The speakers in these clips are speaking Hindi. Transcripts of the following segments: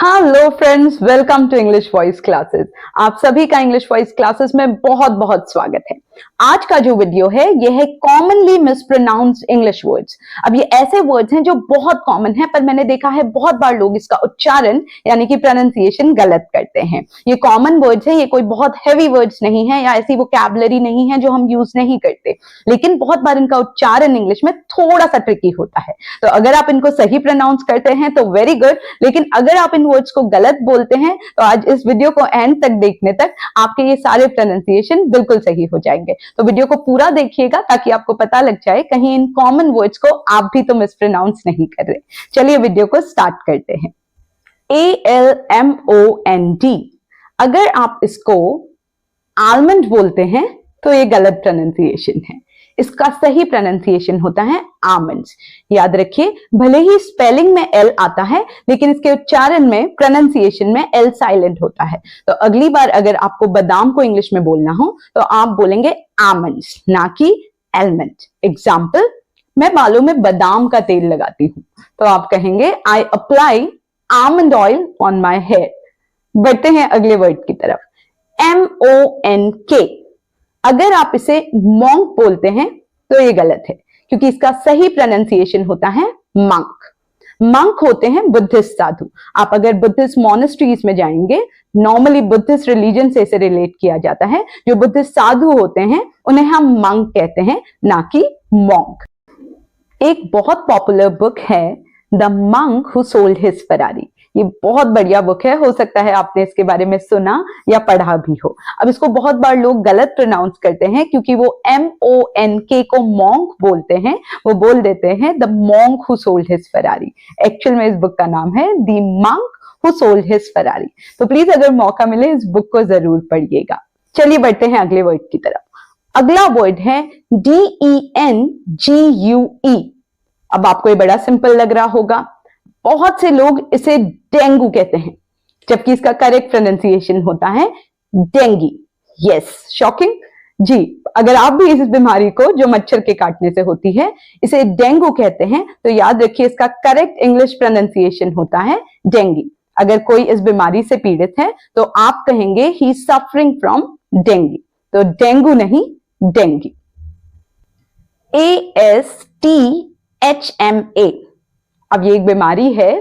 Hello friends, welcome to English voice classes. आप सभी का इंग्लिश वॉइस क्लासेस में बहुत बहुत स्वागत है। आज का जो वीडियो है ये है कॉमनली मिसप्रोनाउंस्ड इंग्लिश वर्ड्स। अब ये ऐसे वर्ड्स हैं जो बहुत कॉमन है, पर मैंने देखा है बहुत बार लोग इसका उच्चारण यानी कि प्रोनाउंसिएशन गलत करते हैं। ये कॉमन वर्ड्स है, ये कोई बहुत हैवी वर्ड्स नहीं है या ऐसी वोकैबुलरी नहीं है जो हम यूज नहीं करते, लेकिन बहुत बार इनका उच्चारण इंग्लिश में थोड़ा सा ट्रिकी होता है। तो अगर आप इनको सही प्रोनाउंस करते हैं तो वेरी गुड, लेकिन अगर आप इन वर्ड्स को गलत बोलते हैं तो आज इस वीडियो को एंड तक देखने तक आपके ये सारे प्रोनाउंसिएशन बिल्कुल सही हो जाएंगे। तो वीडियो को पूरा देखिएगा ताकि आपको पता लग जाए कहीं इन कॉमन वर्ड्स को आप भी तो मिसप्रोनाउंस नहीं कर रहे। चलिए वीडियो को स्टार्ट करते हैं। ALMOND, अगर आप इसको आलमंड बोलते हैं तो ये गलत प्रोनाउंसिएशन है। इसका सही प्रोनाउंसिएशन होता है आमंड्स। याद रखिए, भले ही स्पेलिंग में एल आता है लेकिन इसके उच्चारण में, प्रोनाउंसिएशन में एल साइलेंट होता है। तो अगली बार अगर आपको बादाम को इंग्लिश में बोलना हो तो आप बोलेंगे आमंड्स, ना कि एलमंड। एग्जाम्पल, मैं बालों में बादाम का तेल लगाती हूं तो आप कहेंगे I apply almond oil on my hair. बढ़ते हैं अगले वर्ड की तरफ, MONK। अगर आप इसे मॉन्क बोलते हैं तो ये गलत है, क्योंकि इसका सही प्रोनाउंसिएशन होता है मंक। मंक होते हैं बुद्धिस्ट साधु। आप अगर बुद्धिस्ट मोनेस्ट्रीज में जाएंगे, नॉर्मली बुद्धिस्ट रिलीजन से इसे रिलेट किया जाता है, जो बुद्धिस्ट साधु होते हैं उन्हें हम मंक कहते हैं, ना कि मॉन्क। एक बहुत पॉपुलर बुक है the monk who sold his Ferrari. ये बहुत बढ़िया बुक है, हो सकता है आपने इसके बारे में सुना या पढ़ा भी हो। अब इसको बहुत बार लोग गलत प्रोनाउंस करते हैं क्योंकि वो MONK को मॉन्क बोलते हैं, वो बोल देते हैं the monk who sold his Ferrari. Actual में इस बुक का नाम है the monk who sold his Ferrari. तो प्लीज अगर मौका मिले इस बुक को जरूर पढ़िएगा। चलिए बढ़ते हैं अगले वर्ड की तरफ। अगला वर्ड है DENGUE। अब आपको ये बड़ा सिंपल लग रहा होगा, बहुत से लोग इसे डेंगू कहते हैं, जबकि इसका करेक्ट प्रोनाउंसिएशन होता है डेंगी। यस, शॉकिंग जी। अगर आप भी इस बीमारी को, जो मच्छर के काटने से होती है, इसे डेंगू कहते हैं तो याद रखिए इसका करेक्ट इंग्लिश प्रोनाउंसिएशन होता है डेंगी। अगर कोई इस बीमारी से पीड़ित है तो आप कहेंगे he is suffering from dinghy, तो डेंगू नहीं, डेंगी। ASTHMA। अब ये एक बीमारी है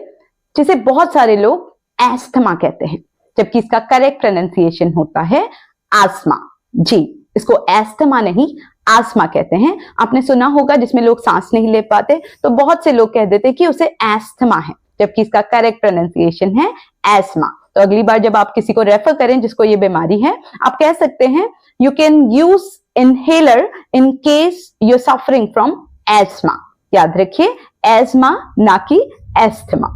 जिसे बहुत सारे लोग एस्थमा कहते हैं, जबकि इसका करेक्ट प्रोनाउंसिएशन होता है आस्मा। जी, इसको एस्थमा नहीं आस्मा कहते हैं। आपने सुना होगा जिसमें लोग सांस नहीं ले पाते तो बहुत से लोग कह देते कि उसे एस्थमा है, जबकि इसका करेक्ट प्रोनाउंसिएशन है एस्मा। तो अगली बार जब आप किसी को रेफर करें जिसको ये बीमारी है, आप कह सकते हैं you can use inhaler in case you are suffering from asthma. याद रखिए, एस्मा ना कि एस्थमा।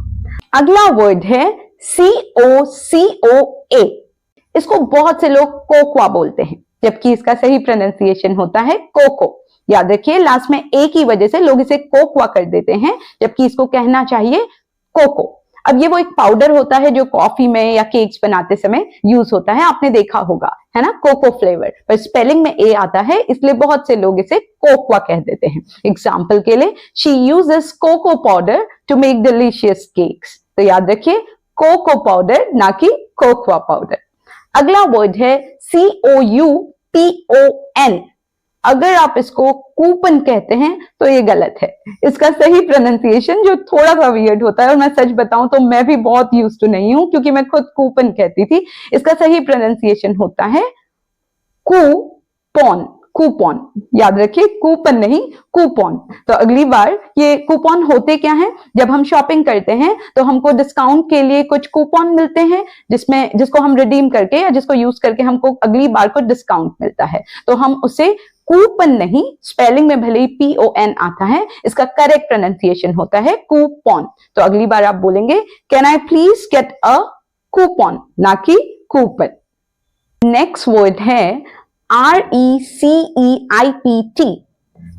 अगला वर्ड है COCOA। इसको बहुत से लोग कोकोआ बोलते हैं, जबकि इसका सही प्रोनाउंसिएशन होता है कोको। याद रखिए, लास्ट में ए की वजह से लोग इसे कोकोआ कर देते हैं, जबकि इसको कहना चाहिए कोको। अब ये वो एक पाउडर होता है जो कॉफी में या केक्स बनाते समय यूज होता है, आपने देखा होगा, है ना, कोको फ्लेवर, पर स्पेलिंग में ए आता है इसलिए बहुत से लोग इसे कोकोआ कह देते हैं। एग्जाम्पल के लिए, she uses cocoa powder to make delicious cakes. तो याद रखिए, कोको पाउडर ना कि कोकोआ पाउडर। अगला वर्ड है COUPON। अगर आप इसको कूपन कहते हैं तो ये गलत है। इसका सही प्रोनाउंसिएशन जो थोड़ा सा वियर्ड होता है, और मैं सच बताऊं तो मैं भी बहुत यूज्ड टू नहीं हूं क्योंकि मैं खुद कूपन कहती थी। इसका सही प्रोनाउंसिएशन होता है कूपन, कूपन। याद रखिए, कूपन नहीं, कूपन। तो अगली बार, ये कूपन होते क्या हैं, जब हम शॉपिंग करते हैं तो हमको डिस्काउंट के लिए कुछ कूपन मिलते हैं जिसको हम रिडीम करके या जिसको यूज करके हमको अगली बार को डिस्काउंट मिलता है, तो हम उसे कूपन नहीं, स्पेलिंग में भले ही PON आता है, इसका करेक्ट प्रोनाउंसिएशन होता है कूपन। तो अगली बार आप बोलेंगे can I please get a coupon, ना कि कूपन। नेक्स्ट वर्ड है RECEIPT।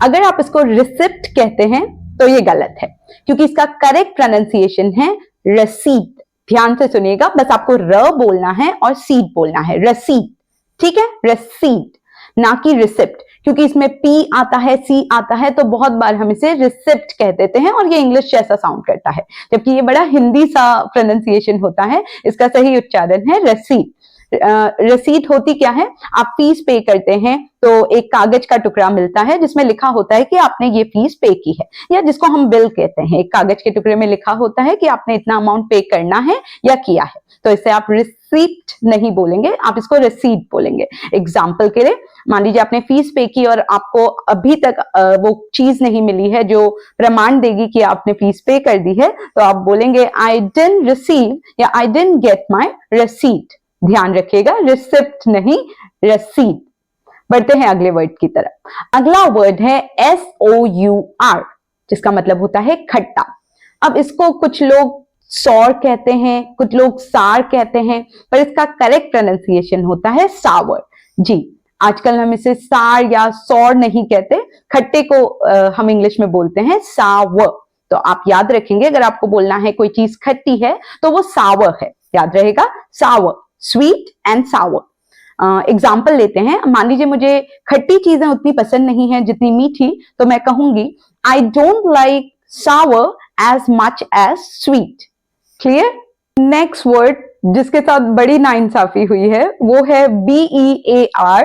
अगर आप इसको रिसिप्ट कहते हैं तो ये गलत है, क्योंकि इसका करेक्ट प्रोनाउंसिएशन है रसीद। ध्यान से सुनिएगा, बस आपको र बोलना है और सीट बोलना है, रसीद। ठीक है, रसीद ना कि रिसिप्ट, क्योंकि इसमें P आता है, C आता है, तो बहुत बार हम इसे रिसिप्ट कह देते हैं और ये इंग्लिश जैसा साउंड करता है, जबकि ये बड़ा हिंदी सा प्रोनाउंसिएशन होता है। इसका सही उच्चारण है रसीद। रसीद होती क्या है, आप फीस पे करते हैं तो एक कागज का टुकड़ा मिलता है जिसमें लिखा होता है कि आपने ये फीस पे की है, या जिसको हम बिल कहते हैं। एक कागज के टुकड़े में लिखा होता है कि आपने इतना अमाउंट पे करना है या किया है, तो इसे आप रिसीप्ट नहीं बोलेंगे, आप इसको रसीद बोलेंगे। एग्जाम्पल के लिए, मान लीजिए आपने फीस पे की और आपको अभी तक वो चीज नहीं मिली है जो प्रमाण देगी कि आपने फीस पे कर दी है, तो आप बोलेंगे आई डिडंट रिसीव या आई डिडंट गेट माई रसीद। ध्यान रखिएगा, रिसिप्ट नहीं, रसीद। बढ़ते हैं अगले वर्ड की तरफ। अगला वर्ड है SOUR, जिसका मतलब होता है खट्टा। अब इसको कुछ लोग सौर कहते हैं, कुछ लोग सार कहते हैं, पर इसका करेक्ट प्रोनाउंसिएशन होता है सावर। जी, आजकल हम इसे सार या सौर नहीं कहते, खट्टे को हम इंग्लिश में बोलते हैं सावर। तो आप याद रखेंगे, अगर आपको बोलना है कोई चीज खट्टी है तो वो सावर है, याद रहेगा, सावर, स्वीट एंड सावर। एग्जाम्पल लेते हैं, मान लीजिए मुझे खट्टी चीजें उतनी पसंद नहीं है जितनी मीठी, तो मैं कहूंगी I don't like sour as much as sweet. Clear? Next word जिसके साथ बड़ी नाइंसाफी हुई है वो है BEAR,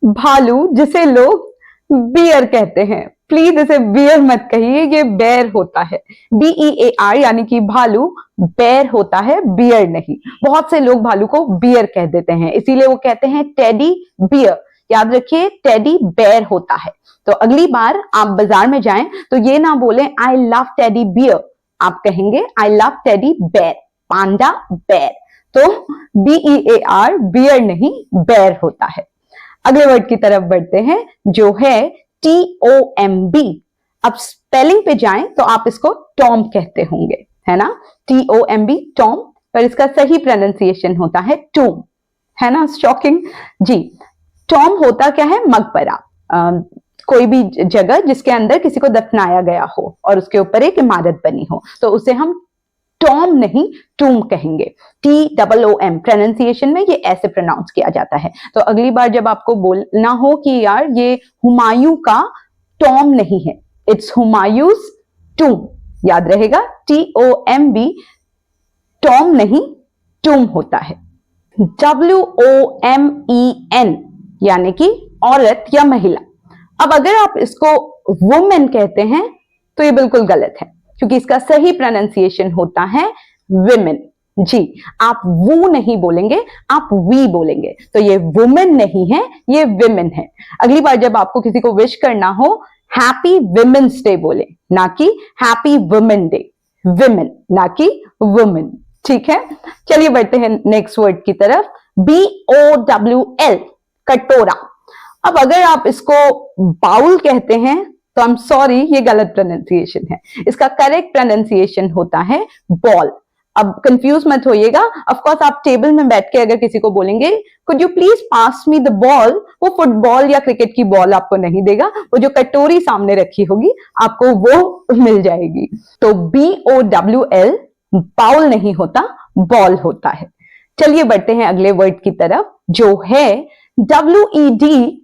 भालू, जिसे लोग बियर कहते हैं। प्लीज इसे बियर मत कहिए, ये बेर होता है। BEAR यानी कि भालू, बेर होता है, बियर नहीं। बहुत से लोग भालू को बियर कह देते हैं, इसीलिए वो कहते हैं टेडी बियर। याद रखिए, टेडी बेर होता है। तो अगली बार आप बाजार में जाएं तो ये ना बोले आई लव टेडी बियर, आप कहेंगे आई लव टेडी बेर, पांडा बेर। तो BEAR बियर नहीं, बेर होता है। अगले वर्ड की तरफ बढ़ते हैं जो है TOMB। अब स्पेलिंग पे जाएं तो आप इसको टॉम कहते होंगे, है ना, TOMB, टॉम, पर इसका सही प्रोनाउंसिएशन होता है टूम, है ना, शॉकिंग। जी, टॉम होता क्या है, मकबरा, कोई भी जगह जिसके अंदर किसी को दफनाया गया हो और उसके ऊपर एक इमारत बनी हो, तो उसे हम टॉम नहीं टूम कहेंगे। TOOM प्रोनाउंसिएशन में ये ऐसे प्रोनाउंस किया जाता है। तो अगली बार जब आपको बोलना हो कि यार ये हुमायूं का टॉम नहीं है, इट्स हुमायूंस टूम, याद रहेगा, TOMB, टॉम नहीं टूम होता है। WOMEN यानी कि औरत या महिला। अब अगर आप इसको वुमेन कहते हैं तो ये बिल्कुल गलत है, क्योंकि इसका सही प्रोनाउंसिएशन होता है विमेन। जी, आप वो नहीं बोलेंगे, आप वी बोलेंगे। तो ये वुमेन नहीं है, ये विमेन है। अगली बार जब आपको किसी को विश करना हो, हैप्पी विमेन्स डे बोले, ना कि हैप्पी वुमेन डे। विमेन ना कि वुमेन, ठीक है। चलिए बढ़ते हैं नेक्स्ट वर्ड की तरफ, BOWL, कटोरा। अब अगर आप इसको बाउल कहते हैं तो आई एम सॉरी, ये गलत प्रोनाउंसिएशन है। इसका करेक्ट प्रोनाउंसिएशन होता है बॉल। अब कंफ्यूज मत होइएगा, ऑफ कोर्स आप टेबल में बैठ के अगर किसी को बोलेंगे could you please pass me the ball, वो फुटबॉल या क्रिकेट की बॉल आपको नहीं देगा, वो जो कटोरी सामने रखी होगी आपको वो मिल जाएगी। तो BOWL बाउल नहीं होता, बॉल होता है। चलिए बढ़ते हैं अगले वर्ड की तरफ जो है WEDNESDAY।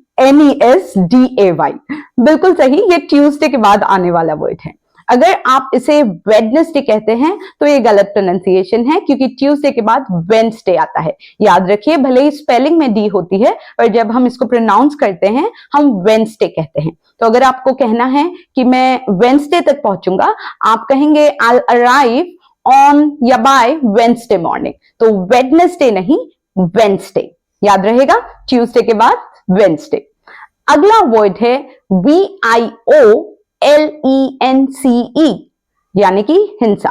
बिल्कुल सही, ये ट्यूसडे के बाद आने वाला वर्ड है। अगर आप इसे वेडनेसडे कहते हैं तो ये गलत प्रोनाउंसिएशन है, क्योंकि ट्यूसडे के बाद वेडनेसडे आता है। याद रखिए, भले ही स्पेलिंग में डी होती है, पर जब हम इसको प्रोनाउंस करते हैं हम वेडनेसडे कहते हैं। तो अगर आपको कहना है कि मैं वेडनेसडे तक पहुंचूंगा, आप कहेंगे आई विल अराइव ऑन या बाय वेडनेसडे मॉर्निंग। तो वेडनेसडे नहीं, वेडनेसडे, याद रहेगा, ट्यूसडे के बाद वेडनेसडे। अगला वर्ड है VIOLENCE, यानी कि हिंसा।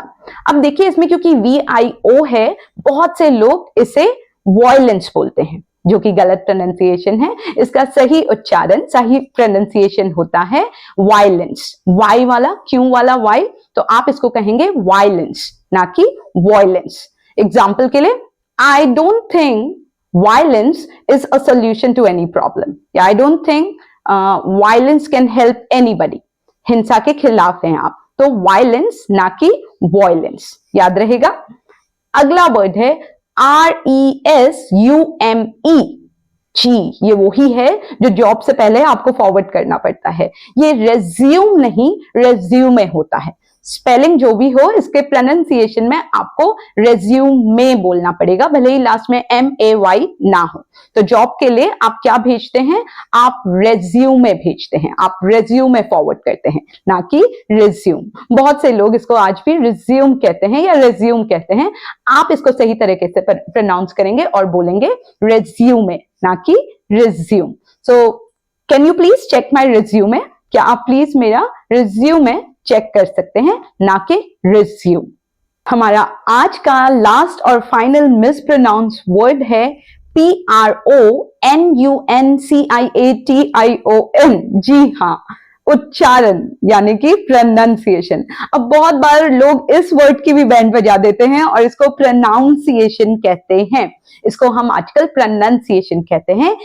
अब देखिए इसमें क्योंकि VIO है, बहुत से लोग इसे वॉयलेंस बोलते हैं, जो कि गलत प्रोनाउंसिएशन है। इसका सही उच्चारण, सही प्रोनाउंसिएशन होता है वायलेंस, वाई वाला, क्यों वाला वाई, तो आप इसको कहेंगे वायलेंस ना कि वॉयलेंस। एग्जाम्पल के लिए, I don't think violence is a solution to any problem, या I don't think violence can help anybody। हिंसा के खिलाफ हैं आप, तो violence ना कि violence, याद रहेगा। अगला वर्ड है RESUME, जी, ये वही है जो जॉब से पहले आपको फॉरवर्ड करना पड़ता है। ये रेज्यूम नहीं, रेज्यूमे होता है। स्पेलिंग जो भी हो, इसके प्रोनाउंसिएशन में आपको रेज्यूमे बोलना पड़ेगा, भले ही लास्ट में MAY ना हो। तो जॉब के लिए आप क्या भेजते हैं? आप रेज्यूमे भेजते हैं, आप रेज्यूमे फॉरवर्ड करते हैं, ना कि रिज्यूम। बहुत से लोग इसको आज भी रिज्यूम कहते हैं या रेज्यूम कहते हैं। आप इसको सही तरीके से प्रोनाउंस करेंगे और बोलेंगे रेज्यूमे, ना कि resume. So can you please check my resume? क्या आप प्लीज मेरा रिज्यूमे चेक कर सकते हैं, ना कि रिज्यूम। हमारा आज का लास्ट और फाइनल मिसप्रोनाउंस वर्ड है PRONUNCIATION। जी हाँ, उच्चारण यानी कि प्रोनाउंसिएशन। अब बहुत बार लोग इस वर्ड की भी बैंड बजा देते हैं और इसको प्रोनाउंसिएशन कहते हैं। इसको हम आजकल प्रोनाउंसिएशन कहते हैं।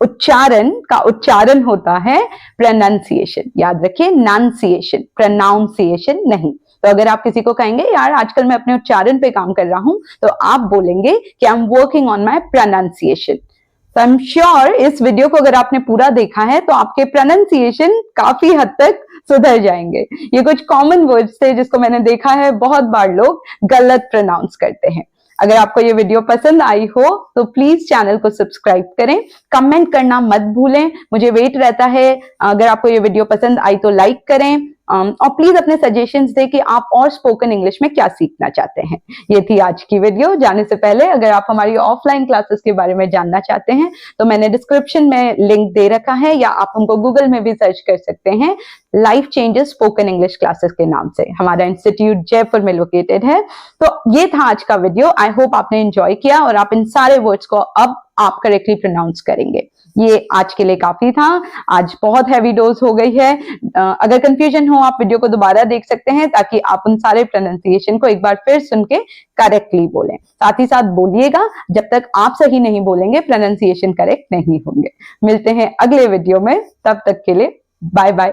उच्चारण का उच्चारण होता है प्रोनाउंसिएशन। याद रखिए, नाउंसिएशन, प्रोनाउंसिएशन नहीं। तो अगर आप किसी को कहेंगे यार आजकल मैं अपने उच्चारण पे काम कर रहा हूं, तो आप बोलेंगे कि I am working on my pronunciation. तो आई एम श्योर इस वीडियो को अगर आपने पूरा देखा है तो आपके प्रोनाउंसिएशन काफी हद तक सुधर जाएंगे। ये कुछ कॉमन वर्ड्स थे जिसको मैंने देखा है बहुत बार लोग गलत प्रोनाउंस करते हैं। अगर आपको ये वीडियो पसंद आई हो तो प्लीज चैनल को सब्सक्राइब करें, कमेंट करना मत भूलें, मुझे वेट रहता है। अगर आपको ये वीडियो पसंद आई तो लाइक करें और प्लीज अपने सजेशंस दें कि आप और स्पोकन इंग्लिश में क्या सीखना चाहते हैं। ये थी आज की वीडियो। जाने से पहले अगर आप हमारी ऑफलाइन क्लासेस के बारे में जानना चाहते हैं तो मैंने डिस्क्रिप्शन में लिंक दे रखा है, या आप हमको गूगल में भी सर्च कर सकते हैं, life changes spoken English classes के नाम से। हमारा इंस्टीट्यूट जयपुर में लोकेटेड है। तो ये था आज का वीडियो। आई होप आपने एंजॉय किया और आप इन सारे वर्ड्स को अब आप करेक्टली प्रोनाउंस करेंगे। ये आज के लिए काफी था। आज बहुत हैवी डोज हो गई है। अगर कंफ्यूजन हो आप वीडियो को दोबारा देख सकते हैं ताकि आप उन सारे प्रोनाउंसिएशन को एक बार फिर सुन के करेक्टली बोलें। साथ ही साथ बोलिएगा, जब तक आप सही नहीं बोलेंगे प्रोनाउंसिएशन करेक्ट नहीं होंगे। मिलते हैं अगले वीडियो में, तब तक के लिए बाय बाय।